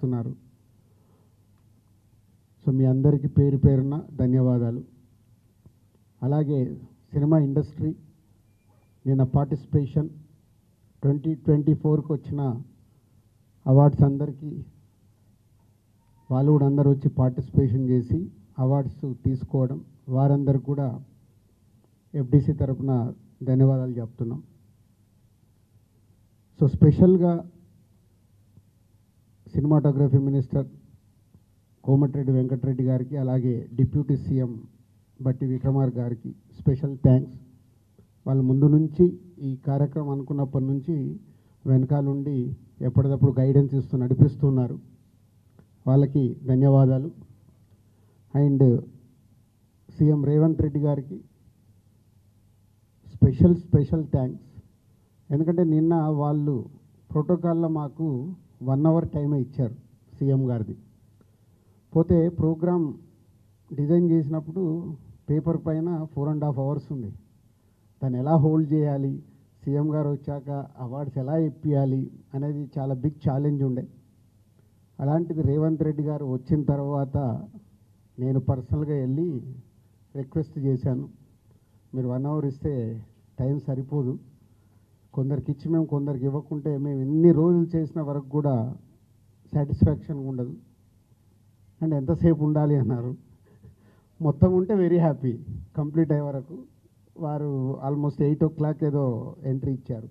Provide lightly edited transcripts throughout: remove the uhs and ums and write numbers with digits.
చేస్తున్నారు. సో మీ అందరికీ పేరు పేరున ధన్యవాదాలు. అలాగే సినిమా ఇండస్ట్రీ నిన్న పార్టిసిపేషన్ 2024కి వచ్చిన అవార్డ్స్ అందరికీ వాళ్ళు కూడా అందరూ వచ్చి పార్టిసిపేషన్ చేసి అవార్డ్స్ తీసుకోవడం, వారందరికీ కూడా ఎఫ్డిసి తరఫున ధన్యవాదాలు చెప్తున్నాం. సో స్పెషల్గా సినిమాటోగ్రఫీ మినిస్టర్ కోమటిరెడ్డి వెంకటరెడ్డి గారికి, అలాగే డిప్యూటీ సీఎం బట్టి విక్రమార్ గారికి స్పెషల్ థ్యాంక్స్. వాళ్ళు ముందు నుంచి ఈ కార్యక్రమం అనుకున్నప్పటి నుంచి వెనకాలండి ఎప్పటికప్పుడు గైడెన్స్ ఇస్తూ నడిపిస్తున్నారు. వాళ్ళకి ధన్యవాదాలు. అండ్ సీఎం రేవంత్ రెడ్డి గారికి స్పెషల్ థ్యాంక్స్. ఎందుకంటే నిన్న వాళ్ళు ప్రోటోకాల్లో మాకు 1 అవర్ టైమే ఇచ్చారు సీఎం గారిది. పోతే ప్రోగ్రామ్ డిజైన్ చేసినప్పుడు పేపర్ పైన 4.5 అవర్స్ ఉంది. దాన్ని ఎలా హోల్డ్ చేయాలి, సీఎం గారు వచ్చాక అవార్డ్స్ ఎలా ఇప్పియాలి అనేది చాలా బిగ్ ఛాలెంజ్ ఉండే. అలాంటిది రేవంత్ రెడ్డి గారు వచ్చిన తర్వాత నేను పర్సనల్గా వెళ్ళి రిక్వెస్ట్ చేశాను, మీరు 1 అవర్ ఇస్తే టైం సరిపోదు, కొందరికి ఇచ్చి మేము కొందరికి ఇవ్వకుంటే మేము ఎన్ని రోజులు చేసిన వరకు కూడా సాటిస్ఫాక్షన్ ఉండదు అండ్ ఎంతసేపు ఉండాలి అన్నారు. మొత్తం ఉంటే వెరీ హ్యాపీ. కంప్లీట్ అయ్యే వరకు వారు ఆల్మోస్ట్ 8 o'clock ఏదో ఎంట్రీ ఇచ్చారు.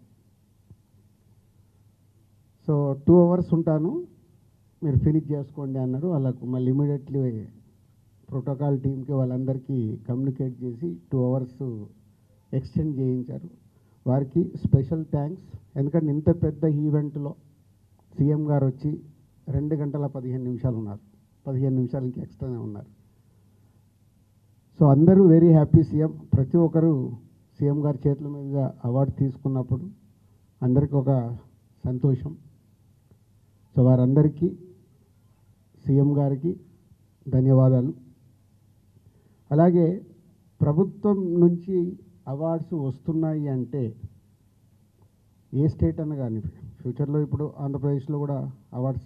సో 2 అవర్స్ ఉంటాను, మీరు ఫినిష్ చేసుకోండి అన్నారు. వాళ్ళకు మళ్ళీ ఇమీడియట్లీ ప్రోటోకాల్ టీంకి వాళ్ళందరికీ కమ్యూనికేట్ చేసి 2 అవర్స్ ఎక్స్టెండ్ చేయించారు. వారికి స్పెషల్ థ్యాంక్స్. ఎందుకంటే ఇంత పెద్ద ఈవెంట్లో సీఎం గారు వచ్చి 2 గంటల 15 నిమిషాలు ఉన్నారు, 15 నిమిషాలకి ఎక్స్ట్రానే ఉన్నారు. సో అందరూ వెరీ హ్యాపీ. సీఎం ప్రతి ఒక్కరు సీఎం గారి చేతుల మీదుగా అవార్డు తీసుకున్నప్పుడు అందరికీ ఒక సంతోషం. సో వారందరికీ సీఎం గారికి ధన్యవాదాలు. అలాగే ప్రభుత్వం నుంచి అవార్డ్స్ వస్తున్నాయి అంటే ఏ స్టేట్ అన్న కానీ, ఫ్యూచర్లో ఇప్పుడు ఆంధ్రప్రదేశ్లో కూడా అవార్డ్స్